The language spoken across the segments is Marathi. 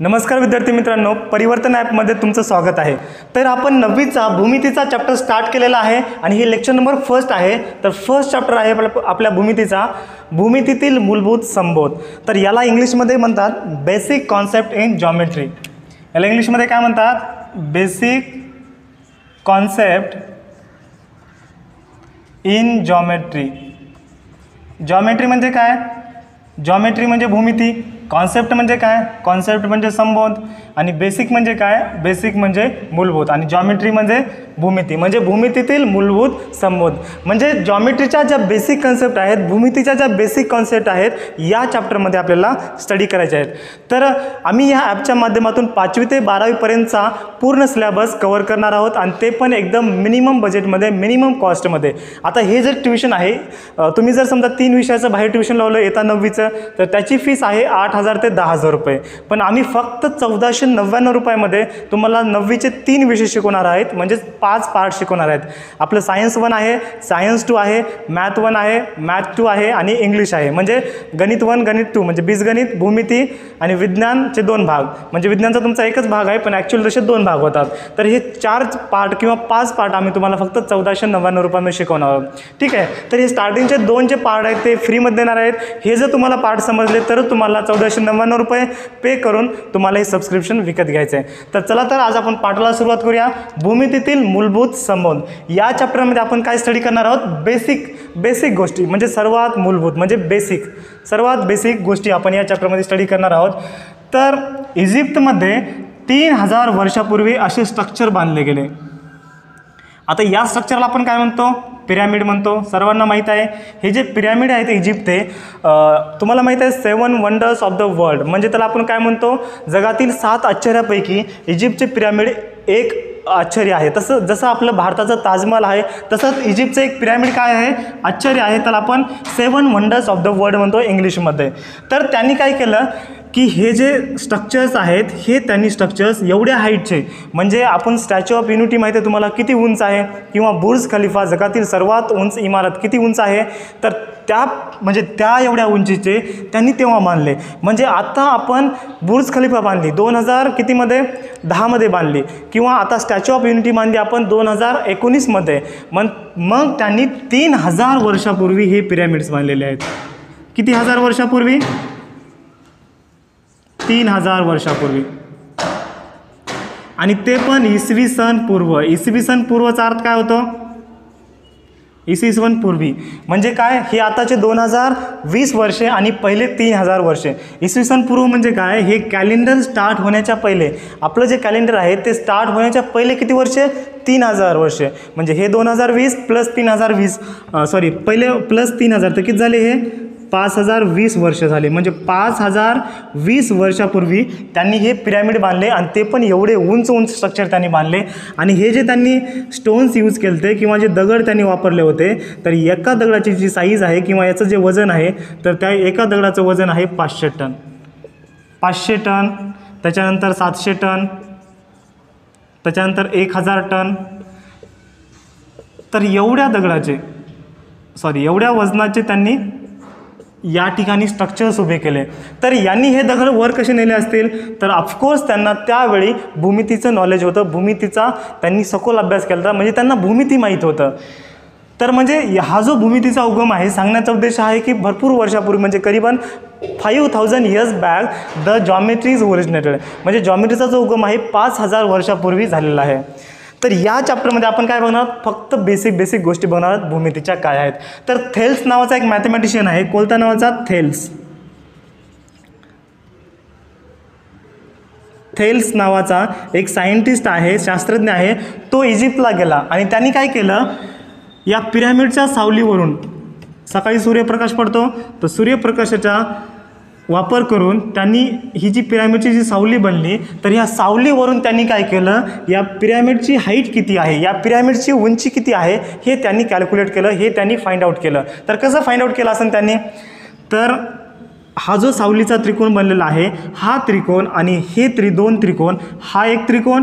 नमस्कार विद्यार्थी मित्रांनो, परिवर्तन ॲपमध्ये तुमचं स्वागत आहे। तर आपण 9वीचा भूमितीचा चॅप्टर स्टार्ट केलेला आहे आणि हे लेक्चर नंबर फर्स्ट आहे। तर फर्स्ट चॅप्टर आहे आपल्या भूमितीचा, भूमितीतील मूलभूत संबोध। तर याला इंग्लिशमध्ये म्हणतात बेसिक कॉन्सेप्ट इन जॉमेट्री। याला इंग्लिशमध्ये काय म्हणतात? Basic concept in geometry. Geometry म्हणजे काय? जॉमेट्री म्हणजे भूमिती, कॉन्सेप्ट म्हणजे काय? कॉन्सेप्ट म्हणजे संबोध, आणि बेसिक म्हणजे काय? बेसिक म्हणजे मूलभूत, आणि जॉमेट्री म्हणजे भूमिती, म्हणजे भूमितीतील मूलभूत संबोध। म्हणजे जॉमेट्रीच्या ज्या बेसिक कॉन्सेप्ट आहेत, भूमितीच्या ज्या बेसिक कॉन्सेप्ट आहेत, या चॅप्टरमध्ये आपल्याला स्टडी करायचे आहेत। तर आम्ही या ॲपच्या माध्यमातून 5वी ते 12वी पर्यंतचा पूर्ण सिलेबस कव्हर करणार आहोत, आणि ते पण एकदम मिनिमम बजेटमध्ये, मिनिमम कॉस्टमध्ये। आता हे जर ट्युशन आहे, तुम्ही जर समजा 3 विषयाचं बाहेर ट्युशन लावलं येता 9वीचं, तर त्याची फीस आहे 8,000 ते 10,000 रुपये। पण आम्ही फक्त 1499 रुपयामध्ये तुम्हाला 9वीचे 3 विषय शिकवणार आहेत, म्हणजे 5 पार्ट शिकवणार आहेत। आपलं सायन्स 1 आहे, सायन्स 2 आहे, मॅथ 1 आहे, मॅथ 2 आहे, आणि इंग्लिश आहे। म्हणजे गणित 1, गणित 2 म्हणजे बीजगणित, भूमिती, आणि विज्ञानचे 2 भाग। म्हणजे विज्ञानचा तुमचा एकच भाग आहे, पण ॲक्च्युअली तसे 2 भाग होतात। तर हे 4 पार्ट किंवा 5 पार्ट आम्ही तुम्हाला फक्त 1499 रुपयामध्ये शिकवणार आहोत, ठीक आहे। तर हे स्टार्टिंगचे 2 जे पार्ट आहेत ते फ्रीमध्ये देणार आहेत। हे जर तुम्हाला पार्ट समजले तर तुम्हाला 1499 रुपये पे करून तुम्हाला हे सबस्क्रिप्शन विकत घ्यायचं आहे। तर चला, तर आज आपण पाठाला सुरुवात करूया। भूमितीतील मूलभूत संबोध या चॅप्टरमध्ये आपण काय स्टडी करणार आहोत? बेसिक गोष्टी, म्हणजे सर्वात मूलभूत, म्हणजे सर्वात बेसिक गोष्टी आपण या चॅप्टरमध्ये स्टडी करणार आहोत। तर इजिप्तमध्ये 3000 वर्षापूर्वी असे स्ट्रक्चर बांधले गेले। आता या स्ट्रक्चरला आपण काय म्हणतो? पिरॅमिड म्हणतो। सर्वांना माहीत आहे हे जे पिरॅमिड आहेत इजिप्त, ते तुम्हाला माहीत आहे 7 वंडर्स ऑफ द वर्ल्ड, म्हणजे त्याला आपण काय म्हणतो? जगातील 7 आश्चर्यापैकी इजिप्तचे पिरॅमिड एक आश्चर्य आहे। जसं आपलं भारताचं ताजमहल आहे, तसंच इजिप्तचं एक पिरॅमिड काय आहे? आश्चर्य आहे। त्याला आपण 7 वंडर्स ऑफ द वर्ल्ड म्हणतो इंग्लिशमध्ये। तर त्यांनी काय केलं की हे जे स्ट्रक्चर्स आहेत, हे त्यांनी स्ट्रक्चर्स एवढ्या हाईटचे, म्हणजे आपण स्टॅच्यू ऑफ युनिटी माहिती आहे तुम्हाला किती उंच आहे, किंवा बुर्ज खलिफा जगातील सर्वात उंच इमारत किती उंच आहे, तर त्या एवढ्या उंचीचे त्यांनी तेव्हा बांधले। म्हणजे आता आपण बुर्ज खलिफा बांधली 2000 कितीमध्ये? 10मध्ये बांधली, किंवा आता स्टॅच्यू ऑफ युनिटी बांधली आपण 2019मध्ये। मग त्यांनी 3000 वर्षापूर्वी हे पिरॅमिड्स बांधलेले आहेत। किती हजार वर्षापूर्वी? 3000 वर्षापूर्वी, आणि ते पण इसवी सन पूर्व। इसवी सन पूर्वचा अर्थ काय होतो? इसवी सन पूर्वी म्हणजे काय? हे आताचे 2020 वर्षे आणि पहिले 3000 वर्षे। इसवी सन पूर्व म्हणजे काय? हे कॅलेंडर स्टार्ट होण्याच्या पहिले, आपलं जे कॅलेंडर आहे ते स्टार्ट होण्याच्या पहिले किती वर्षे? 3000 वर्षे। म्हणजे हे 2020 प्लस 3020, पहिले प्लस 3000, तर किती झाले? हे 5020 वर्ष झाले। म्हणजे 5020 वर्षापूर्वी त्यांनी हे पिरॅमिड बांधले, आणि ते पण एवढे उंच स्ट्रक्चर त्यांनी बांधले। आणि हे जे त्यांनी स्टोन्स यूज केले किंवा जे दगड त्यांनी वापरले होते, तर एका दगडाची जी साईज आहे किंवा याचं जे वजन आहे, तर त्या एका दगडाचं वजन आहे 500 टन। 500 टन, त्याच्यानंतर 700 टन, त्याच्यानंतर 1000 टन। तर एवढ्या वजनाचे त्यांनी या ठिकाणी स्ट्रक्चर्स उभे केले। तर यांनी हे दगड वर कसे नेले असतील? तर ऑफकोर्स त्यांना त्यावेळी भूमितीचं नॉलेज होतं, भूमितीचा त्यांनी सखोल अभ्यास केला होता, म्हणजे त्यांना भूमिती माहीत होतं। तर म्हणजे हा जो भूमितीचा उगम आहे, सांगण्याचा उद्देश आहे की भरपूर वर्षापूर्वी, म्हणजे करीबन 5000 years back the geometry is originated, म्हणजे जॉमेट्रीचा जो उगम आहे 5000 वर्षापूर्वी झालेला आहे। तर या चॅप्टरमध्ये आपण काय बघणार? फक्त बेसिक गोष्टी बघणार आहोत भूमितीच्या काय आहेत। तर थेल्स नावाचा एक मॅथमॅटिशियन आहे, कोणता नावाचा? थेल्स नावाचा एक सायंटिस्ट आहे, शास्त्रज्ञ आहे। तो इजिप्तला गेला, आणि त्यांनी काय केलं? या पिरॅमिडच्या सावलीवरून, सकाळी सूर्यप्रकाश पडतो, तर सूर्यप्रकाशाचा वापर करून त्यांनी ही जी पिरॅमिडची जी सावली बनली, तर ह्या सावलीवरून त्यांनी काय केलं? या पिरॅमिडची हाईट किती आहे, या पिरॅमिडची उंची किती आहे, हे त्यांनी कॅल्क्युलेट केलं, हे त्यांनी फाइंड आउट केलं। तर कसं फाइंड आउट केलं असेल त्यांनी? तर हा जो सावलीचा त्रिकोण बनलेला आहे, हा त्रिकोण आणि हे 2 त्रिकोण, हा एक त्रिकोण,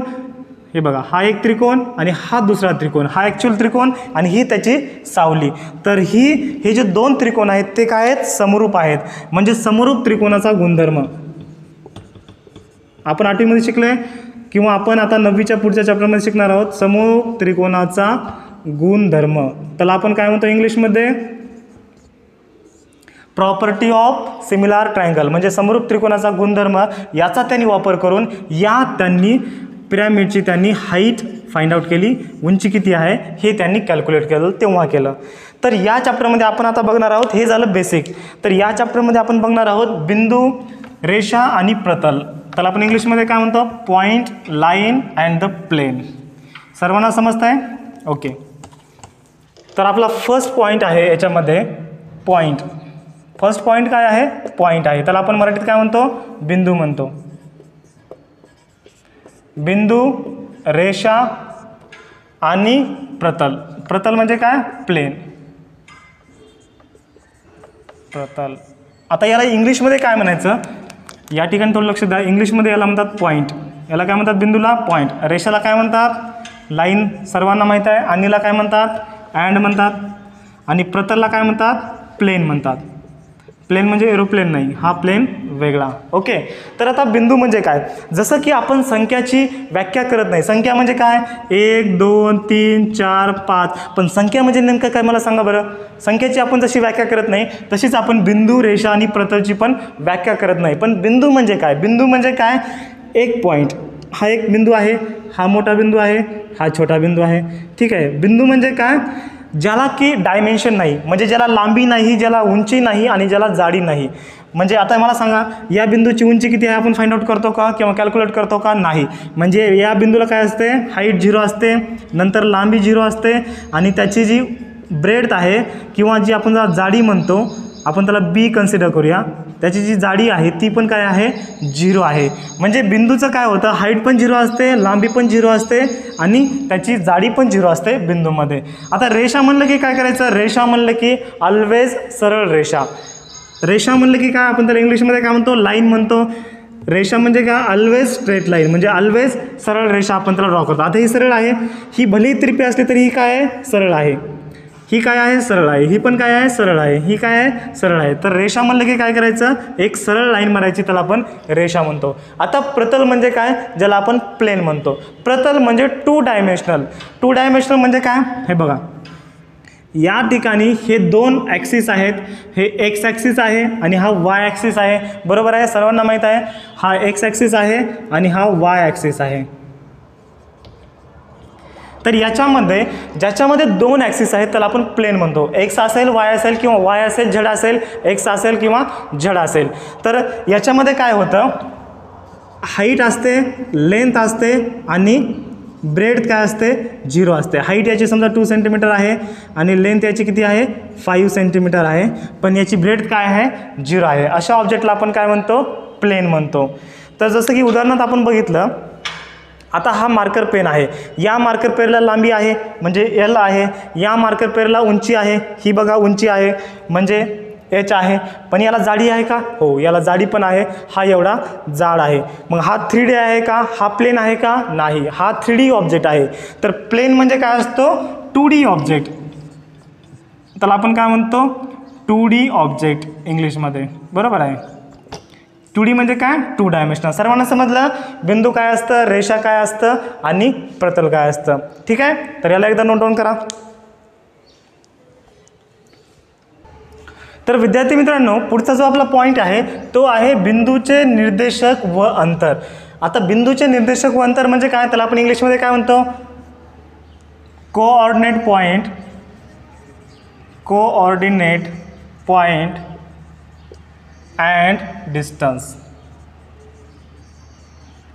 हे बघा, हा एक त्रिकोण आणि हा दुसरा त्रिकोण, हा ॲक्च्युअल त्रिकोण आणि ही त्याची सावली। तर हे जे 2 त्रिकोण आहेत ते काय आहेत? समरूप आहेत, म्हणजे समरूप त्रिकोणाचा गुणधर्म आपण 8वीमध्ये शिकले किंवा आपण आता 9वीच्या पुढच्या चॅप्टरमध्ये शिकणार आहोत समूह त्रिकोणाचा गुणधर्म. त्याला आपण काय म्हणतो इंग्लिशमध्ये? प्रॉपर्टी ऑफ सिमिलर ट्रायंगल, म्हणजे समरूप त्रिकोणाचा गुणधर्म. याचा त्यांनी वापर करून त्यांनी पिरॅमिडची त्यांनी हाईट फाइंड आउट केली, उंची किती आहे हे त्यांनी कॅल्क्युलेट केलं, तेव्हा केलं. तर या चॅप्टरमध्ये आपण आता बघणार आहोत, हे झालं बेसिक. तर या चॅप्टरमध्ये आपण बघणार आहोत बिंदू, रेषा आणि प्रतल. त्याला आपण इंग्लिशमध्ये काय म्हणतो? Point, line and the plane. सर्वांना समजत आहे? ओके. तर आपला फर्स्ट पॉईंट आहे याच्यामध्ये पॉईंट. फर्स्ट पॉईंट काय आहे? पॉईंट आहे. त्याला आपण मराठीत काय म्हणतो? बिंदू म्हणतो. बिंदू, रेषा आणि प्रतल. प्रतल म्हणजे काय? प्लेन. प्रतल. आता याला इंग्लिशमध्ये काय म्हणायचं? या ठिकाणी थोडं लक्ष द्या. इंग्लिशमध्ये याला म्हणतात पॉईंट. याला काय म्हणतात? बिंदूला पॉईंट. रेषाला काय म्हणतात? लाईन, सर्वांना माहीत आहे. आणीला काय म्हणतात? अँड म्हणतात. आणि प्रतलला काय म्हणतात? प्लेन म्हणतात. प्लेन म्हणजे एरोप्लेन नाही, हा प्लेन वेगळा. ओके. तर आता बिंदू म्हणजे काय? जसं की आपण संख्याची व्याख्या करत नाही. संख्या म्हणजे काय? 1 2 3 4 5. पण संख्या म्हणजे नेमकं काय मला सांगा बरं? संख्येची आपण जशी व्याख्या करत नाही तशीच आपण बिंदू, रेषा आणि प्रतलची पण व्याख्या करत नाही. पण बिंदू म्हणजे काय? बिंदू म्हणजे काय? एक पॉईंट. हा एक बिंदू आहे, हा मोठा बिंदू आहे, हा छोटा बिंदू आहे. ठीक आहे. बिंदू म्हणजे काय? ज्याला की डायमेन्शन नाही, म्हणजे ज्याला लांबी नाही, ज्याला उंची नाही आणि ज्याला जाडी नाही. म्हणजे आता मला सांगा, या बिंदूची उंची किती आहे आपण फाइंड आउट करतो का किंवा कॅल्क्युलेट करतो का? नाही. म्हणजे या बिंदूला काय असते? हाईट 0 असते, नंतर लांबी 0 असते आणि त्याची जी ब्रेड्थ आहे किंवा जी आपण ज्याला जाडी म्हणतो, आपण त्याला बी कन्सिडर करूया, त्याची जी जाडी आहे ती पण काय आहे? 0 आहे. म्हणजे बिंदूचं काय होतं? हाईट पण 0 असते, लांबी पण 0 असते आणि त्याची जाडी पण 0 असते बिंदूमध्ये. आता रेषा म्हणलं की काय करायचं? रेषा म्हणलं की ऑलवेज सरळ रेषा. रेषा म्हणलं की काय? आपण त्याला इंग्लिशमध्ये काय म्हणतो? लाईन म्हणतो. रेषा म्हणजे काय? ऑलवेज स्ट्रेट लाईन, म्हणजे ऑलवेज सरळ रेषा आपण त्याला ड्रॉ करतो. आता ही सरळ आहे, ही भलेही तिरपी असली तरी ही काय आहे? सरळ आहे. ही काय आहे? सरळ आहे. ही पण काय आहे? सरळ आहे. ही काय आहे? सरळ आहे. तर रेषा म्हणलं की काय करायचं? एक सरळ लाईन मारायची, त्याला आपण रेषा म्हणतो. आता प्रतल म्हणजे काय? ज्याला आपण प्लेन म्हणतो. प्रतल म्हणजे 2 डायमेन्शनल. 2 डायमेन्शनल म्हणजे काय? हे बघा, या ठिकाणी हे 2 ॲक्सिस आहेत. हे एक्स ॲक्सिस आहे आणि हा वाय ॲक्सिस आहे. बरोबर आहे? सर्वांना माहीत आहे. हा एक्स ॲक्सिस आहे आणि हा वाय ॲक्सिस आहे. तर याच्यामध्ये ज्याच्यामध्ये 2 ॲक्सिस आहेत त्याला आपण प्लेन म्हणतो. एक्स असेल, वाय असेल किंवा वाय असेल, झेड असेल, एक्स असेल किंवा झेड असेल. तर याच्यामध्ये काय होतं? हाईट असते, लेंथ असते आणि ब्रेड्थ काय असते? 0 असते. हाईट याची समजा 2 सेंटीमीटर आहे आणि लेंथ याची किती आहे? 5 सेंटीमीटर आहे. पण याची ब्रेड्थ काय आहे? 0 आहे. अशा ऑब्जेक्टला आपण काय म्हणतो? प्लेन म्हणतो. तर जसं की उदाहरणार्थ आपण बघितलं, आता हा मार्कर पेन आहे. या मार्कर पेनला लांबी आहे म्हणजे एल आहे. या मार्कर पेनला उंची आहे, ही बघा उंची आहे म्हणजे एच आहे. पण याला जाडी आहे का? हो, याला जाडी पण आहे. हा एवढा जाड आहे. मग हा 3D आहे का? हा प्लेन आहे का? नाही, हा 3D ऑब्जेक्ट आहे. तर प्लेन म्हणजे काय असतो? 2D object. त्याला आपण काय म्हणतो? 2D ऑब्जेक्ट इंग्लिशमध्ये. बरोबर आहे? 2D म्हणजे काय? 2 डायमेन्शनल. सर्वांना समजलं? बिंदू काय असतं, रेषा काय असतं आणि प्रतल काय असतं. ठीक आहे. तर याला एकदा नोट डाऊन करा. तर विद्यार्थी मित्रांनो, पुढचा जो आपला पॉईंट आहे तो आहे बिंदूचे निर्देशक व अंतर. आता बिंदूचे निर्देशक व अंतर म्हणजे काय? त्याला आपण इंग्लिशमध्ये काय म्हणतो? Coordinate point. Coordinate point and distance.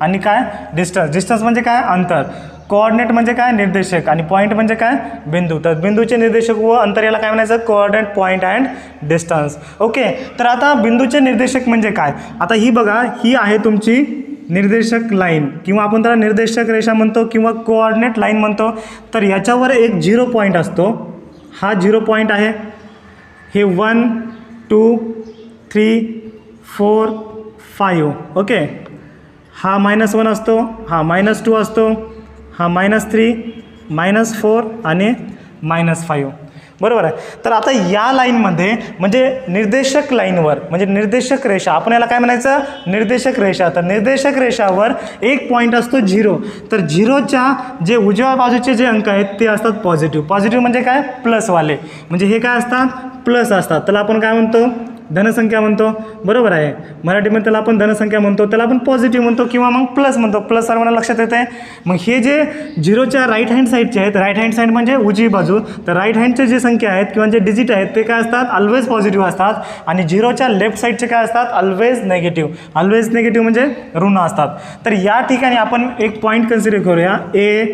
आणि काय? डिस्टन्स. डिस्टन्स म्हणजे काय? अंतर. कोऑर्डिनेट म्हणजे काय? निर्देशक. आणि पॉईंट म्हणजे काय? बिंदू. तर बिंदूचे निर्देशक व अंतर याला काय म्हणायचं? Coordinate point and distance. Okay. तर आता बिंदूचे निर्देशक म्हणजे काय? आता ही बघा, ही आहे तुमची निर्देशक लाईन किंवा आपण त्याला निर्देशक रेषा म्हणतो किंवा कोऑर्डिनेट लाईन म्हणतो. तर याच्यावर एक 0 पॉईंट असतो. हा 0 पॉईंट आहे. हे 1 2 3 4 5. ओके. हा -1 असतो, हा -2 असतो, हा -3, -4 आणि -5. बरोबर आहे. तर आता या लाईनमध्ये म्हणजे निर्देशक लाईनवर म्हणजे निर्देशक रेषा, आपण याला काय म्हणायचं, निर्देशक रेषा. तर निर्देशक रेषावर एक पॉईंट असतो 0. तर 0च्या जे उजव्या बाजूचे जे अंक आहेत ते असतात पॉझिटिव्ह. पॉझिटिव्ह म्हणजे काय, प्लसवाले, म्हणजे हे काय असतात, प्लस असतात. त्याला आपण काय म्हणतो, धनसंख्या म्हणतो. बरोबर आहे. मराठीमध्ये त्याला आपण धनसंख्या म्हणतो, त्याला आपण पॉझिटिव्ह म्हणतो किंवा मग प्लस म्हणतो. प्लस सर्वांना लक्षात येते. मग हे जे 0च्या राईट हँड साईडचे आहेत, राईट हँड साईड म्हणजे उजवी बाजू, तर राईट हँडचे जे संख्या आहेत किंवा जे डिजिट आहेत ते काय असतात, ऑलवेज पॉझिटिव्ह असतात. आणि 0च्या लेफ्ट साईडचे काय असतात, ऑलवेज नेगेटिव्ह. ऑलवेज नेगेटिव्ह म्हणजे ऋण असतात. तर या ठिकाणी आपण एक पॉईंट कन्सिडर करूया. ए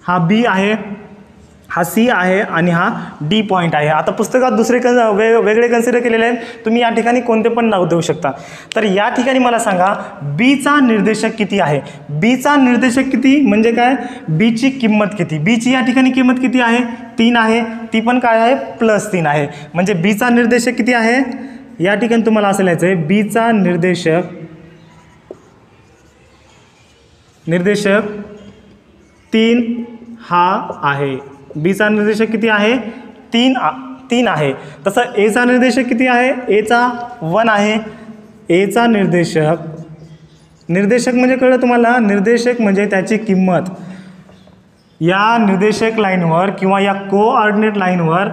हा बी आहे, हा सी आहे आणि हा डी पॉईंट आहे. आता पुस्तकात दुसरे वेगळे कन्सिडर केलेले आहेत, तुम्ही या ठिकाणी कोणते पण नाव देऊ शकता. तर या ठिकाणी मला सांगा बीचा निर्देशक किती आहे. बीचा निर्देशक किती म्हणजे काय, बीची किंमत किती. बीची या ठिकाणी किंमत किती आहे, 3 आहे. ती पण काय आहे, +3 आहे. म्हणजे बीचा निर्देशक किती आहे, या ठिकाणी तुम्हाला असं लिहायचं आहे, बीचा निर्देशक 3 हा आहे. बीचा निर्देशक किती आहे, 3 आहे. तसं एचा निर्देशक किती आहे, एचा 1 आहे. एचा निर्देशक म्हणजे कळलं तुम्हाला, निर्देशक म्हणजे त्याची किंमत. या निर्देशक लाईनवर किंवा या कोऑर्डिनेट लाईनवर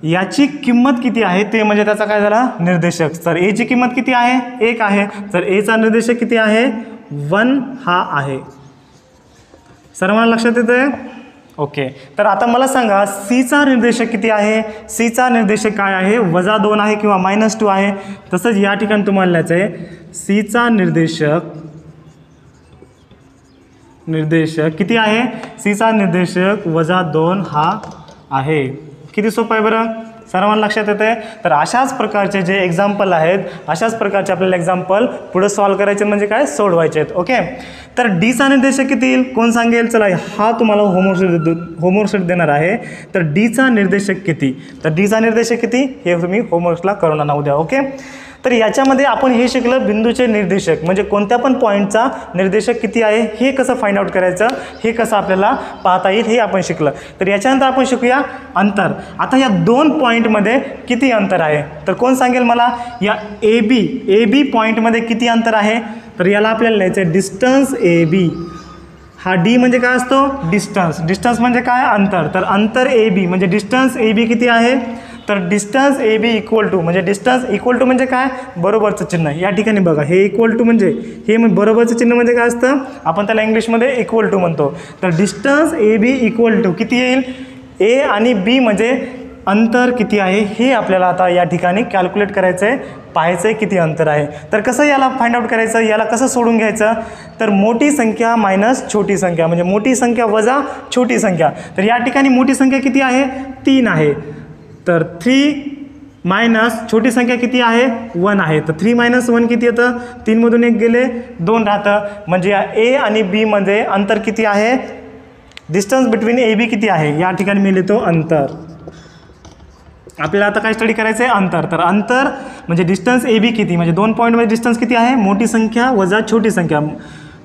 याची किंमत किती आहे ते म्हणजे त्याचा काय झाला, निर्देशक. तर एची किंमत किती आहे, 1 आहे. तर एचा निर्देशक किती आहे, 1 हा आहे. सर्वांना लक्षात येतं. ओके. तर आता मला सांगा सीचा निर्देशक किती आहे. सीचा निर्देशक काय आहे, -2 आहे किंवा -2 आहे. तसंच या ठिकाणी तुम्हाला लिहायचं आहे सीचा निर्देशक किती आहे, सीचा निर्देशक -2 हा आहे. किती सोपं आहे बरं, सर्वांना लक्षात येते. तर अशाच प्रकारचे जे एक्झाम्पल आहेत, अशाच प्रकारचे आपल्याला एक्झाम्पल पुढे सॉल्व करायचे म्हणजे काय, सोडवायचे आहेत. ओके. तर डीचा निर्देशक किती येईल, कोण सांगेल, चला हा तुम्हाला होमवर्कसाठी देणार आहे. तर डीचा निर्देशक किती, तर डीचा निर्देशक किती हे तुम्ही होमवर्कला करून आणा उद्या. ओके. तर याच्यामध्ये आपण हे शिकलं बिंदूचे निर्देशक म्हणजे कोणत्या पण पॉईंटचा निर्देशक किती आहे हे कसं फाइंड आउट करायचं, हे कसं आपल्याला पाहता येईल हे आपण शिकलं. तर याच्यानंतर आपण शिकूया अंतर. आता या 2 पॉईंटमध्ये किती अंतर आहे, तर कोण सांगेल मला, या ए बी पॉईंटमध्ये किती अंतर आहे. तर याला आपल्याला लिहायचं आहे डिस्टन्स ए बी. हा डी म्हणजे काय असतो, डिस्टन्स म्हणजे काय, अंतर. तर अंतर ए बी म्हणजे डिस्टन्स ए बी किती आहे, तर distance A B equal to म्हणजे डिस्टन्स इक्वल टू म्हणजे काय, बरोबरचं चिन्ह. या ठिकाणी बघा हे इक्वल टू म्हणजे हे बरोबरचं चिन्ह म्हणजे काय असतं, आपण त्याला इंग्लिशमध्ये इक्वल टू म्हणतो. तर distance A B equal to किती येईल, ए आणि बी म्हणजे अंतर किती आहे हे आपल्याला आता या ठिकाणी कॅल्क्युलेट करायचं आहे, पाहायचं आहे किती अंतर आहे. तर कसं याला फाइंड आउट करायचं, याला कसं सोडून घ्यायचं, तर मोठी संख्या मायनस छोटी संख्या म्हणजे मोठी संख्या वजा छोटी संख्या. तर या ठिकाणी मोठी संख्या किती आहे, 3 आहे. तर 3 मायनस छोटी संख्या किती आहे, 1 आहे. तर 3 - 1 किती येतं, 3मधून 1 गेले 2 राहतं. म्हणजे या ए आणि बी मध्ये अंतर किती आहे, डिस्टन्स बिटवीन ए बी किती आहे, या ठिकाणी मी लिहितो अंतर. आपल्याला आता काय स्टडी करायचं आहे, अंतर. तर अंतर म्हणजे डिस्टन्स ए बी किती म्हणजे 2 पॉईंटमध्ये डिस्टन्स किती आहे, मोठी संख्या वजा छोटी संख्या,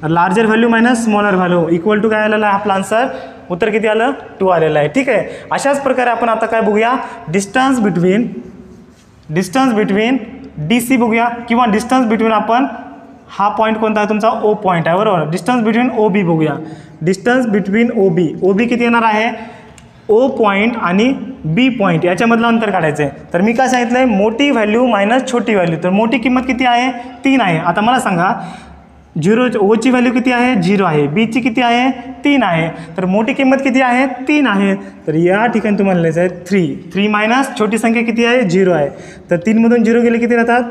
larger value minus smaller value equal to काय आलेलं आहे, आपला आन्सर उत्तर किती आलं, 2 आलेलं आहे. ठीक आहे. अशाच प्रकारे आपण आता काय बघूया, डिस्टन्स बिटवीन डी सी बघूया किंवा डिस्टन्स बिटवीन आपण हा पॉईंट कोणता आहे तुमचा, ओ पॉईंट आहे बरोबर. डिस्टन्स बिटवीन ओ बी बघूया. डिस्टन्स बिटवीन ओ बी किती येणार आहे, ओ पॉईंट आणि बी पॉईंट याच्यामधलं अंतर काढायचं आहे. तर मी काय सांगितलं आहे, मोठी व्हॅल्यू मायनस छोटी व्हॅल्यू. तर मोठी किंमत किती आहे, 3 आहे. आता मला सांगा ओची व्हॅल्यू किती आहे, 0 आहे. बीची किती आहे, 3 आहे. तर मोठी किंमत किती आहे, 3 आहे. तर या ठिकाणी तुम्हाला लिहायचं आहे 3 मायनस छोटी संख्या किती आहे, 0 आहे. तर 3मधून 0 गेले किती राहतात,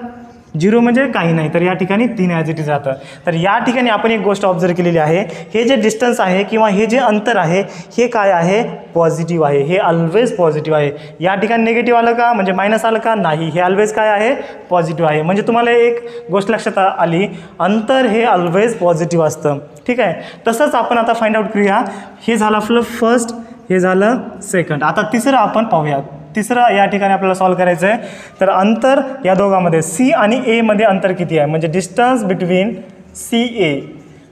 0 म्हणजे काही नाही. तर या ठिकाणी 3 ॲज इट इज राहतं. तर या ठिकाणी आपण एक गोष्ट ऑब्झर्व केलेली आहे, हे जे डिस्टन्स आहे किंवा हे जे अंतर आहे हे काय आहे, पॉझिटिव्ह आहे. हे ऑलवेज पॉझिटिव्ह आहे. या ठिकाणी निगेटिव्ह आलं का म्हणजे मायनस आलं का, नाही. हे ऑलवेज काय आहे, पॉझिटिव्ह आहे. म्हणजे तुम्हाला एक गोष्ट लक्षात आली, अंतर हे ऑलवेज पॉझिटिव्ह असतं. ठीक आहे. तसंच आपण आता फाइंड आउट करूया. हे झालं आपलं फर्स्ट, हे झालं सेकंड. आता तिसरं आपण पाहूयात. तिसरं या ठिकाणी आपल्याला सॉल्व करायचं आहे. तर अंतर या दोघांमध्ये सी आणि ए मध्ये अंतर किती आहे म्हणजे डिस्टन्स बिटवीन सी ए.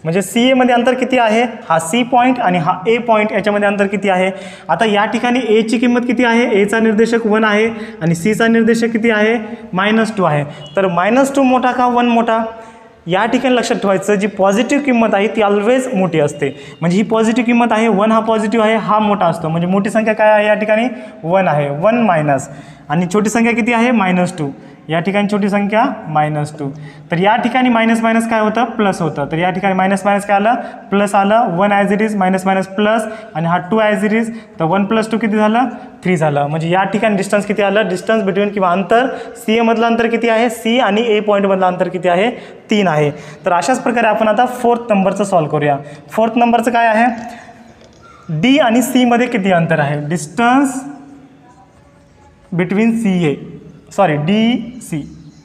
म्हणजे सी एमध्ये अंतर किती आहे, हा सी पॉईंट आणि हा ए पॉईंट याच्यामध्ये अंतर किती आहे. आता या ठिकाणी एची किंमत किती आहे, एचा निर्देशक 1 आहे आणि सीचा निर्देशक किती आहे, -2 आहे. तर -2 मोठा का 1 मोठा. या ठिकाणी लक्षात ठेवायचं, जी पॉझिटिव्ह किंमत आहे ती ऑलवेज मोठी असते. म्हणजे ही पॉझिटिव्ह किंमत आहे 1, हा पॉझिटिव्ह आहे, हा मोठा असतो. म्हणजे मोठी संख्या काय आहे या ठिकाणी 1 आहे, 1 मायनस, आणि छोटी संख्या किती आहे -2. या ठिकाणी छोटी संख्या -2. तर या ठिकाणी मायनस मायनस काय होतं, प्लस होतं. तर या ठिकाणी मायनस मायनस काय आलं, प्लस आलं. 1 as it is, minus minus plus, आणि हा 2 ॲज इट इज. तर 1 + 2 किती झालं, 3 झालं. म्हणजे या ठिकाणी डिस्टन्स किती आलं, डिस्टन्स बिटवीन किंवा अंतर सी एमधलं अंतर किती आहे, सी आणि ए पॉईंटमधलं अंतर किती आहे, 3 आहे. तर अशाच प्रकारे आपण आता 4th नंबरचं सॉल्व करूया. 4th नंबरचं काय आहे, डी आणि सी मध्ये किती अंतर आहे, distance between D C,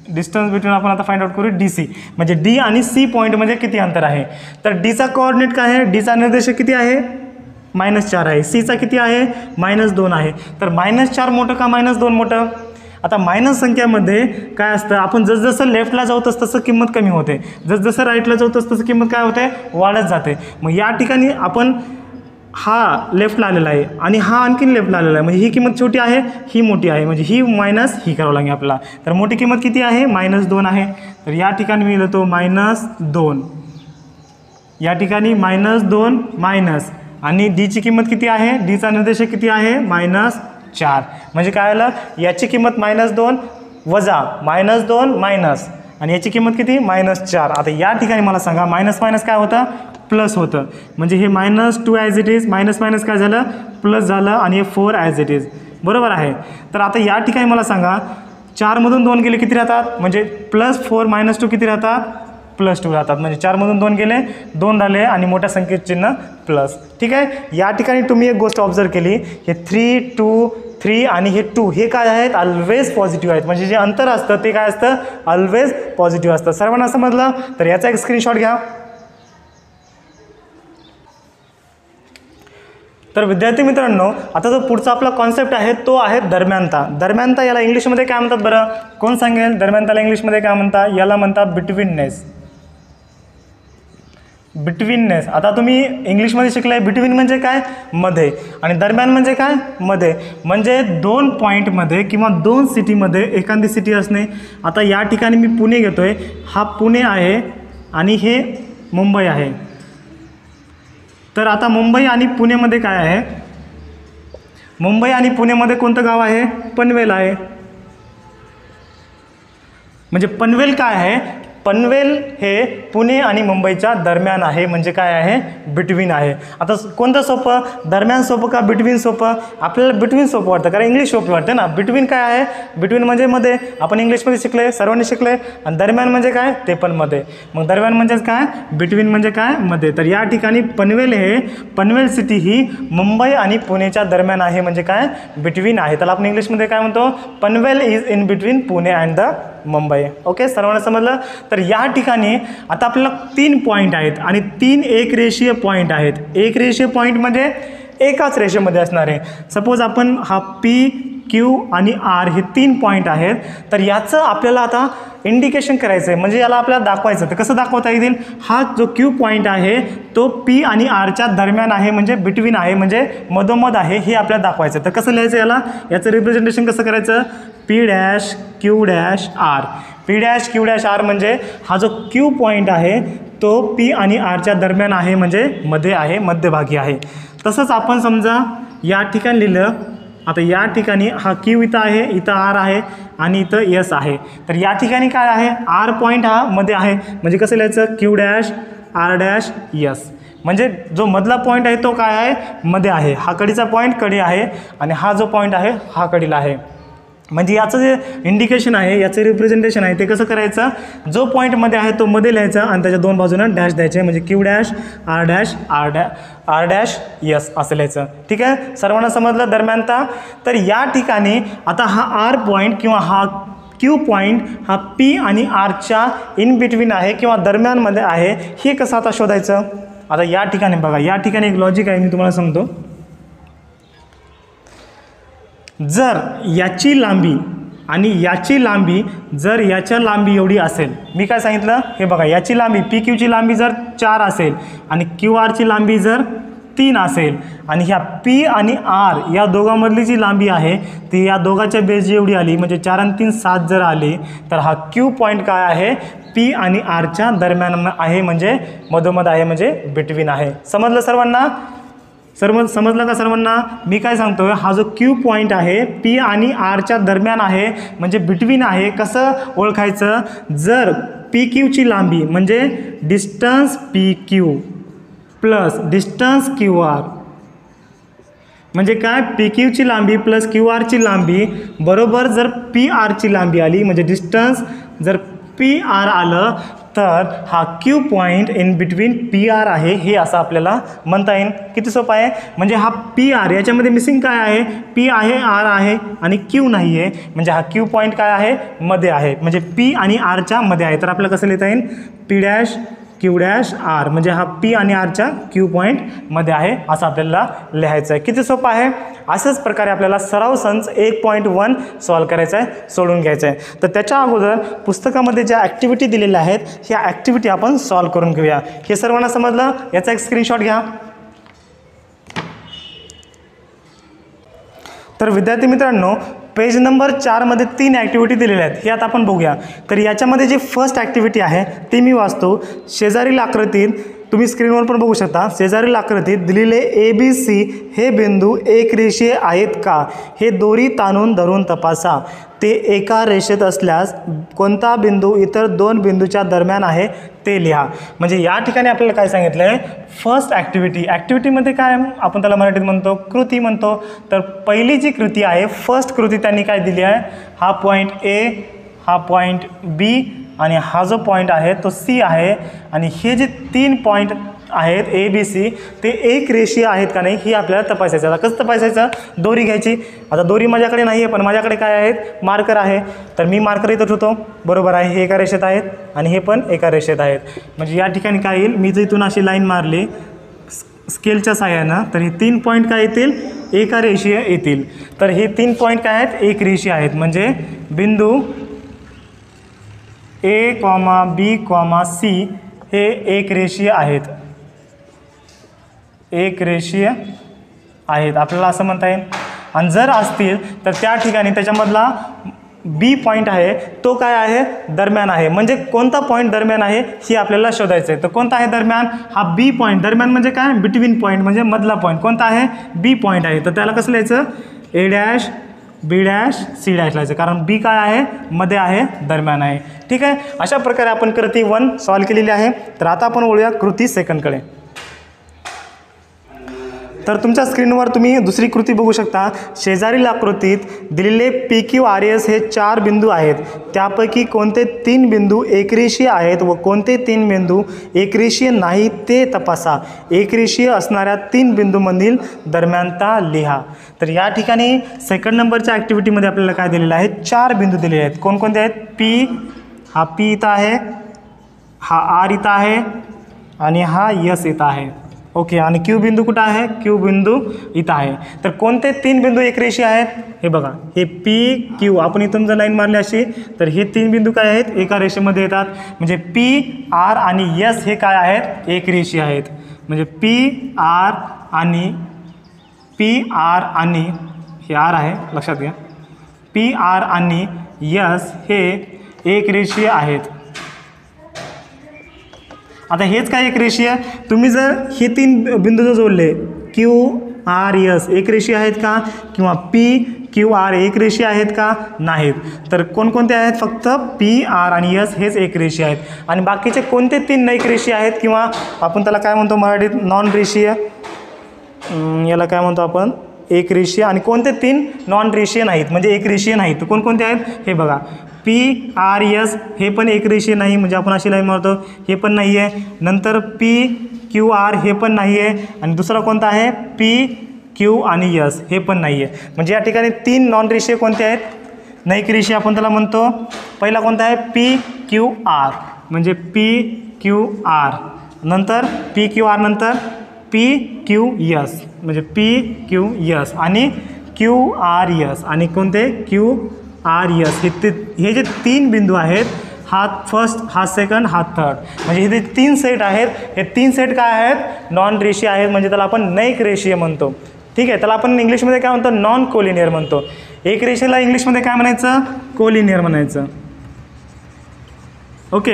distance between आपण आता फाइंड आउट करू डी सी. म्हणजे डी आणि सी पॉईंटमध्ये किती अंतर आहे. तर डीचा कोऑर्डिनेट काय आहे, डीचा निर्देशक किती आहे, -4 आहे. सीचा किती आहे, -2 आहे. तर -4 मोठं का -2 मोठं. आता मायनस संख्यामध्ये काय असतं, आपण जसजसं लेफ्टला जाऊ तसं किंमत कमी होते, जसजसं राईटला जाऊ तसं किंमत काय होते, वाढत जाते. मग या ठिकाणी आपण हा लेफ्टला आलेला आहे आणि हा आणखीन लेफ्टला आलेला आहे. म्हणजे ही किंमत छोटी आहे, ही मोठी आहे. म्हणजे ही मायनस ही करावं लागेल आपल्याला. तर मोठी किंमत किती आहे, -2 आहे. तर या ठिकाणी मी लिहितो -2. या ठिकाणी -2 मायनस, आणि डीची किंमत किती आहे, डीचा निर्देशक किती आहे, -4. म्हणजे काय आलं, याची किंमत -2 वजा -2 मायनस, आणि याची किंमत किती, -4. आता या ठिकाणी मला सांगा, मायनस मायनस काय होतं, प्लस होतं. म्हणजे हे -2 as it is, minus minus काय झालं, प्लस झालं, आणि हे 4 ॲज इट इज. बरोबर आहे. तर आता या ठिकाणी मला सांगा, 4मधून 2 गेले किती राहतात, म्हणजे +4 - 2 किती राहतात, +2 राहतात. म्हणजे 4मधून 2 गेले, 2 झाले, आणि मोठ्या संख्येचे चिन्ह प्लस. ठीक आहे. या ठिकाणी तुम्ही एक गोष्ट ऑब्झर्व केली, हे 3, 2, 3 आणि हे 2 हे काय आहेत, ऑलवेज पॉझिटिव्ह आहेत. म्हणजे जे अंतर असतं ते काय असतं, ऑलवेज पॉझिटिव्ह असतं. सर्वांना समजलं. तर याचा एक स्क्रीनशॉट घ्या. तर विद्यार्थी मित्रांनो, आता जो पुढचा आपला कॉन्सेप्ट आहे तो आहे दरम्यानता. दरम्यानता याला इंग्लिशमध्ये काय म्हणतात बरं, कोण सांगेल, दरम्यानताला इंग्लिशमध्ये काय म्हणतात, याला म्हणतात बिटवीननेस. बिटवीननेस. आता तुम्ही इंग्लिशमध्ये शिकलाय, बिटवीन म्हणजे काय, मध्ये, आणि दरम्यान म्हणजे काय, मध्ये. म्हणजे 2 पॉईंटमध्ये किंवा 2 सिटीमध्ये एखादी सिटी असणे. आता या ठिकाणी मी पुणे घेतोय, हा पुणे आहे आणि हे मुंबई आहे. तर आता मुंबई आणि पुणेमध्ये काय आहे, मुंबई आणि पुणेमध्ये कोणतं गाव आहे, पनवेल आहे. म्हणजे पनवेल काय आहे, पनवेल हे पुणे आणि मुंबईच्या दरम्यान आहे. म्हणजे काय आहे, बिटवीन आहे. आता कोणतं सोपं, दरम्यान सोपं का बिटवीन सोपं, आपल्याला बिटवीन सोपं वाटतं, कारण इंग्लिश सोपं वाटतं ना. बिटवीन काय आहे, बिटवीन म्हणजे मध्ये, आपण इंग्लिशमध्ये शिकले, सर्वांनी शिकले. आणि दरम्यान म्हणजे काय, ते पण मध्ये. मग दरम्यान म्हणजेच काय, बिटवीन म्हणजे काय, मध्ये. तर या ठिकाणी पनवेल हे, पनवेल सिटी ही मुंबई आणि पुणेच्या दरम्यान आहे. म्हणजे काय, बिटवीन आहे. त्याला आपण इंग्लिशमध्ये काय म्हणतो, Panvel is in between Pune and the Mumbai. Okay, सर्वांना समजलं. तर या ठिकाणी आता आपल्याला 3 पॉईंट आहेत आणि 3 एकरेषीय पॉईंट आहेत. एकरेषीय पॉईंट म्हणजे एकाच रेषेमध्ये असणारे. सपोज आपण हा P, Q आणि R हे 3 पॉईंट आहेत. तर याचं आपल्याला आता इंडिकेशन करायचं आहे, म्हणजे याला आपल्याला दाखवायचं. तर कसं दाखवता येईल, हा जो Q पॉईंट आहे तो P आणि Rच्या दरम्यान आहे, म्हणजे बिटवीन आहे, म्हणजे मधोमध आहे, हे आपल्याला दाखवायचं. तर कसं लिहायचं याला, याचं रिप्रेझेंटेशन कसं करायचं, P dash Q dash R. P dash Q dash R म्हणजे हा जो Q पॉईंट आहे तो P आणि Rच्या दरम्यान आहे, म्हणजे मध्ये आहे, मध्यभागी आहे. तसंच आपण समजा या ठिकाणी लिहिलं. आता या ठिकाणी हा Q इथं आहे, इथं R आहे आणि इथं S आहे. तर या ठिकाणी काय आहे, R पॉईंट हा मध्ये आहे. म्हणजे कसं लिहायचं, Q dash R dash S. म्हणजे जो मधला पॉईंट आहे तो काय आहे, मध्ये आहे. हा कडीचा पॉईंट कडे आहे आणि हा जो पॉईंट आहे हा कडीला आहे. म्हणजे याचं जे इंडिकेशन आहे, याचं रिप्रेझेंटेशन आहे ते कसं करायचं, जो पॉईंटमध्ये आहे तो मध्ये लिहायचा आणि त्याच्या 2 बाजूंना डॅश द्यायचे. म्हणजे Q dash R dash S असं लिहायचं. ठीक आहे, सर्वांना समजलं दरम्यानता. तर या ठिकाणी आता हा R पॉईंट किंवा हा Q पॉईंट हा P आणि Rच्या इन बिटवीन आहे किंवा दरम्यानमध्ये आहे. हे कसं आता शोधायचं. आता या ठिकाणी बघा, या ठिकाणी एक लॉजिक आहे, मी तुम्हाला सांगतो. जर याची लांबी आणि याची लांबी जर याच्या लांबी एवढी असेल, मी काय सांगितलं हे बघा, याची लांबी पी क्यूची लांबी जर 4 असेल आणि क्यू आरची लांबी जर 3 असेल आणि ह्या पी आणि आर या दोघांमधली जी लांबी आहे ती या दोघांच्या बेस एवढी आली म्हणजे 4 आणि 3 7 जर आली तर हा क्यू पॉईंट काय आहे, पी आणि आरच्या दरम्यान आहे, म्हणजे मधोमध आहे, म्हणजे बिटवीन आहे. समजलं सर्वांना? समजलं का सर्वांना? मी काय सांगतोय, हा जो क्यू पॉईंट आहे पी आणि आरच्या दरम्यान आहे म्हणजे बिटवीन आहे. कसं ओळखायचं? जर पी क्यूची लांबी म्हणजे distance P Q plus distance Q R म्हणजे काय, पी क्यूची लांबी प्लस क्यू आरची लांबी बरोबर जर पी आरची लांबी आली म्हणजे डिस्टन्स जर पी आर आलं तर हा Q point in between P R आहे, हे असं आपल्याला म्हणता येईल. किती सोपं आहे? म्हणजे हा पी आर याच्यामध्ये मिसिंग काय आहे, पी आहे, आर आहे आणि क्यू नाही आहे, म्हणजे हा क्यू पॉईंट काय आहे, मध्ये आहे, म्हणजे पी आणि आरच्या मध्ये आहे. तर आपल्याला कसं लिहिता येईल, P dash Q dash R, म्हणजे हा पी आणि आरच्या क्यू पॉईंटमध्ये आहे असं आपल्याला लिहायचं आहे. किती सोपं आहे? अशाच प्रकारे आपल्याला सराव संच 1.1 सॉल्व करायचा आहे, सोडून घ्यायचं आहे. तर त्याच्या अगोदर पुस्तकामध्ये ज्या ॲक्टिव्हिटी दिलेल्या आहेत ह्या ॲक्टिव्हिटी आपण सॉल्व करून घेऊया. हे सर्वांना समजलं? याचा एक स्क्रीनशॉट घ्या. तर विद्यार्थी मित्रांनो, पेज नंबर 4 मध्ये 3 ॲक्टिव्हिटी दिलेल्या आहेत, हे आता आपण बघूया. तर याच्यामध्ये जी फर्स्ट ॲक्टिव्हिटी आहे ती मी वाचतो. शेजारील आकृतीत तुम्ही स्क्रीनवर पण बघू शकता, शेजारील आकृतीत दिलेले ABC हे बिंदू एकरेषीय आहेत का, हे दोरी ताणून धरून तपासा. ते एका रेषेत असल्यास कोणता बिंदू इतर 2 बिंदूच्या दरम्यान आहे ते लिहा. म्हणजे या ठिकाणी आपल्याला काय सांगितलं आहे, फर्स्ट ॲक्टिव्हिटी. ॲक्टिव्हिटीमध्ये काय आपण त्याला मराठीत म्हणतो, कृती म्हणतो. तर पहिली जी कृती आहे, फर्स्ट कृती त्यांनी काय दिली आहे, हा पॉईंट ए, हा पॉईंट बी आणि हा जो पॉईंट आहे तो सी आहे आणि हे जे 3 पॉईंट आहेत ए बी सी ते एक रेषीय आहेत का नाही ही आपल्याला तपासायचं. आता कसं तपासायचं, दोरी घ्यायची. आता दोरी माझ्याकडे नाही आहे पण माझ्याकडे काय आहेत, मार्कर आहे. तर मी मार्कर इथं ठेवतो, बरोबर आहे, हे एका रेषेत आहेत आणि हे पण एका रेषेत आहेत. म्हणजे या ठिकाणी काय येईल, मी जर इथून अशी लाईन मारली स्केलच्या साहाय्यानं तर हे 3 पॉईंट काय येतील, एका रेषीय येतील. तर हे 3 पॉईंट काय आहेत, एक रेषीय आहेत. म्हणजे बिंदू ए कॉमा बी कॉमा सी हे एक रेषीय आहेत, एक रेषीय आहेत आपल्याला असं म्हणता येईल. आणि जर असतील तर त्या ठिकाणी त्याच्यामधला बी पॉईंट आहे तो काय आहे, दरम्यान आहे. म्हणजे कोणता पॉईंट दरम्यान आहे हे आपल्याला शोधायचं आहे. तर कोणता आहे दरम्यान, हा बी पॉईंट. दरम्यान म्हणजे काय, बिटवीन पॉईंट म्हणजे मधला पॉईंट कोणता आहे, बी पॉईंट आहे. तर त्याला कसं लिहायचं, A dash B dash C dash लिहायचं, कारण बी काय आहे, मध्ये आहे, दरम्यान आहे. ठीक आहे. अशा प्रकारे आपण कृती 1 सॉल्व केलेली आहे. तर आता आपण वळूया कृती 2कडे. तर तुमच्या स्क्रीनवर तुम्ही दुसरी कृती बघू शकता. शेजारील आकृतीत दिलेले पी क्यू आर एस हे 4 बिंदू आहेत, त्यापैकी कोणते 3 बिंदू एकरेषीय आहेत व कोणते 3 बिंदू एकरेषीय नाहीत ते तपासा. एकरेषीय असणाऱ्या 3 बिंदूमधील दरम्यानता लिहा. तर या ठिकाणी 2nd नंबरच्या ॲक्टिव्हिटीमध्ये आपल्याला काय दिलेलं आहे, 4 बिंदू दिलेले आहेत. कोणकोणते आहेत, पी, हा पी इथं आहे, हा आर इथं आहे आणि हा यस इथं आहे. ओके. आणि क्यू बिंदू कुठं आहे, क्यू बिंदू इथं आहे. तर कोणते 3 बिंदू एकरेषीय आहेत, हे बघा, हे पी क्यू आपण इथून जर लाईन मारली अशी तर हे 3 बिंदू काय आहेत, एका रेषेमध्ये येतात. म्हणजे पी आर आणि यस हे काय आहेत, एकरेषीय आहेत. म्हणजे पी आर आणि हे आर आहे लक्षात घ्या, पी आर आणि यस हे एकरेषीय आहेत. आता हेच काय एकरेषीय, तुम्ही जर हे 3 बिंदू जर जोडले, क्यू आर यस एकरेषीय आहेत का, किंवा पी क्यू आर एकरेषीय आहेत का, नाहीत. तर कोणकोणते आहेत, फक्त पी आर आणि यस हेच एकरेषीय आहेत. आणि बाकीचे कोणते 3 एकरेषीय आहेत, किंवा आपण त्याला काय म्हणतो मराठीत नॉन रेषीय, याला काय म्हणतो आपण एकरेषीय. आणि कोणते 3 नॉन रेषीय नाहीत म्हणजे एकरेषीय नाहीत. तर कोणकोणते आहेत, हे बघा, पी आर यस हे पण एकरेषीय नाही म्हणजे आपण अशी लाईन मारतो, हे पण नाही आहे. नंतर पी क्यू आर हे पण नाही आहे. आणि दुसरा कोणता आहे, पी क्यू आणि यस हे पण नाही आहे. म्हणजे या ठिकाणी 3 नॉन रेषीय कोणते आहेत, नैक रेषीय आपण त्याला म्हणतो. पहिला कोणता आहे, पी क्यू आर, म्हणजे पी क्यू आर, नंतर पी क्यू आर, नंतर पी क्यू यस, म्हणजे पी क्यू यस आणि क्यू आर यस. आणि कोणते, क्यू RS हे जे 3 बिंदू आहेत, हा फर्स्ट, हा सेकंड, हा थर्ड, म्हणजे हे 3 सेट आहेत. हे 3 सेट काय आहेत? नॉन रेषीय आहेत, म्हणजे त्याला आपण नैक रेषीय म्हणतो. ठीक आहे, त्याला आपण इंग्लिशमध्ये काय म्हणतो? नॉन कोलिनियर म्हणतो. एक रेषेला इंग्लिशमध्ये काय म्हणायचं? कोलिनियर म्हणायचं. ओके,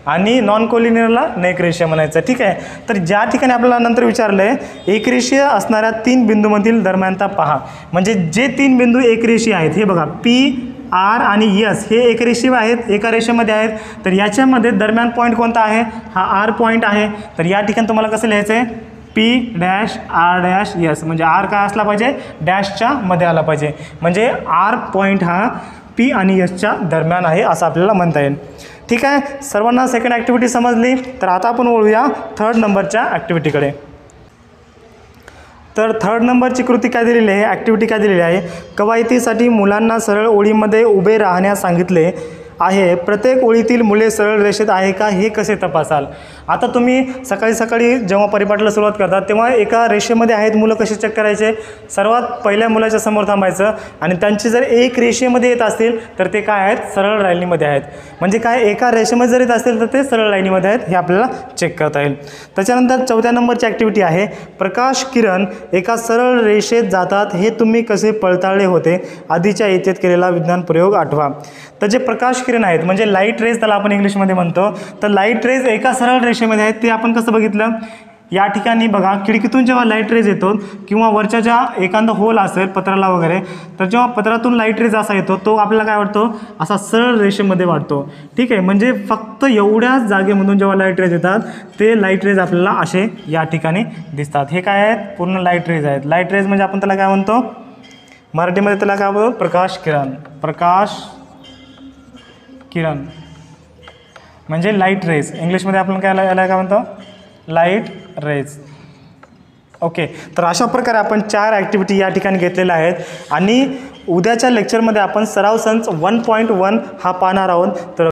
आणि नॉन कोलिनियरला नैक रेषीय म्हणायचं. ठीक आहे, तर ज्या ठिकाणी आपल्याला नंतर विचारलं आहे एकरेषीय असणाऱ्या 3 बिंदूमधील दरम्यानता पहा. म्हणजे जे 3 बिंदू एकरेषीय आहेत, हे बघा P, R आणि S हे एकरेषीय आहेत, एका रेषेमध्ये आहेत. तर याच्यामध्ये दरम्यान पॉईंट कोणता आहे? हा R पॉईंट आहे. तर या ठिकाणी तुम्हाला कसं लिहायचं आहे? P', R', S, म्हणजे R काय असला पाहिजे? डॅशच्या मध्ये आला पाहिजे. म्हणजे R पॉईंट हा P आणि Sच्या दरम्यान आहे असं आपल्याला म्हणता येईल. ठीक आहे, सर्वांना सेकंड ॲक्टिव्हिटी समजली. तर आता आपण वळूया थर्ड नंबरच्या ॲक्टिव्हिटीकडे. तर थर्ड नंबरची कृती काय दिलेली आहे? ॲक्टिव्हिटी काय दिलेली आहे? कवायतीसाठी मुलांना सरळ ओळीमध्ये उभे राहण्यास सांगितले आहे. प्रत्येक ओळीतील मुले सरळ रेषेत आहे का हे कसे तपासाल? आता तुम्ही सकाळी सकाळी जेव्हा परिपाठाला सुरुवात करतात तेव्हा एका रेषेमध्ये आहेत मुलं, कसे चेक करायचे? सर्वात पहिल्या मुलाच्या समोर थांबायचं आणि त्यांची जर एक रेषेमध्ये येत असतील तर ते काय आहेत? सरळ लाईनीमध्ये आहेत. म्हणजे काय, एका रेषेमध्ये जर येत असतील तर ते सरळ लाईनीमध्ये आहेत, हे आपल्याला चेक करता येईल. त्याच्यानंतर चौथ्या नंबरची ॲक्टिव्हिटी आहे प्रकाश किरण एका सरळ रेषेत जातात हे तुम्ही कसे पडताळले होते? आधीच्या इयत्तेत केलेला विज्ञान प्रयोग आठवा. तर जे प्रकाश किरण आहेत म्हणजे लाईट रेज त्याला आपण इंग्लिशमध्ये म्हणतो, तर लाईट रेज एका सरळ रेषेमध्ये आहेत. ते आपण कसं बघितलं? या ठिकाणी बघा, खिडकीतून जेव्हा लाईट रेज येतो किंवा वरच्या ज्या एखादा होल असेल पत्राला वगैरे, तर जेव्हा पत्रातून लाईट रेज असा येतो तो आपल्याला काय वाटतो? असा सरळ रेषेमध्ये वाटतो. ठीक आहे, म्हणजे फक्त एवढ्याच जागेमधून जेव्हा लाईट रेज येतात ते लाईट रेज आपल्याला असे या ठिकाणी दिसतात. हे काय आहेत? पूर्ण लाईट रेज आहेत. लाईट रेज म्हणजे आपण त्याला काय म्हणतो? मराठीमध्ये त्याला काय म्हणतो? प्रकाश किरण. प्रकाश किरण म्हणजे लाईट रेज. इंग्लिशमध्ये आपण काय याला काय म्हणतो? Light rays. ओके, तर अशा प्रकारे आपण 4 ॲक्टिव्हिटी या ठिकाणी घेतलेल्या आहेत आणि उद्याच्या लेक्चरमध्ये आपण सराव संच 1.1 हा पाहणार आहोत.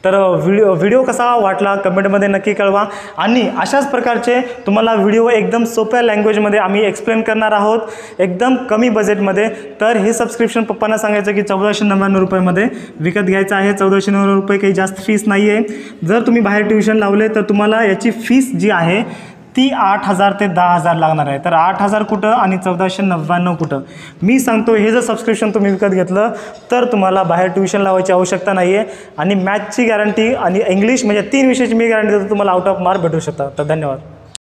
तर व्हिडिओ कसा वाटला कमेंटमध्ये नक्की कळवा. आणि अशाच प्रकारचे तुम्हाला व्हिडिओ एकदम सोप्या लँग्वेजमध्ये आम्ही एक्सप्लेन करणार आहोत, एकदम कमी बजेटमध्ये. तर हे सबस्क्रिप्शन पप्पांना सांगायचं की 1499 रुपयामध्ये विकत घ्यायचं आहे. 1499 रुपये काही जास्त फीस नाही आहे. जर तुम्ही बाहेर ट्युशन लावले तर तुम्हाला याची फीस जी आहे ती 8,000 ते 10,000 लागणार आहे. तर 8,000 कुठं आणि 1499 कुठं? मी सांगतो, हे जर सबस्क्रिप्शन तुम्ही विकत घेतलं तर तुम्हाला बाहेर ट्युशन लावायची आवश्यकता नाही आहे. आणि मॅथची गॅरंटी आणि इंग्लिश म्हणजे 3 विषयाची मी गॅरंटी देतो, तुम्हाला आउट ऑफ मार्क भेटू शकतात. तर धन्यवाद.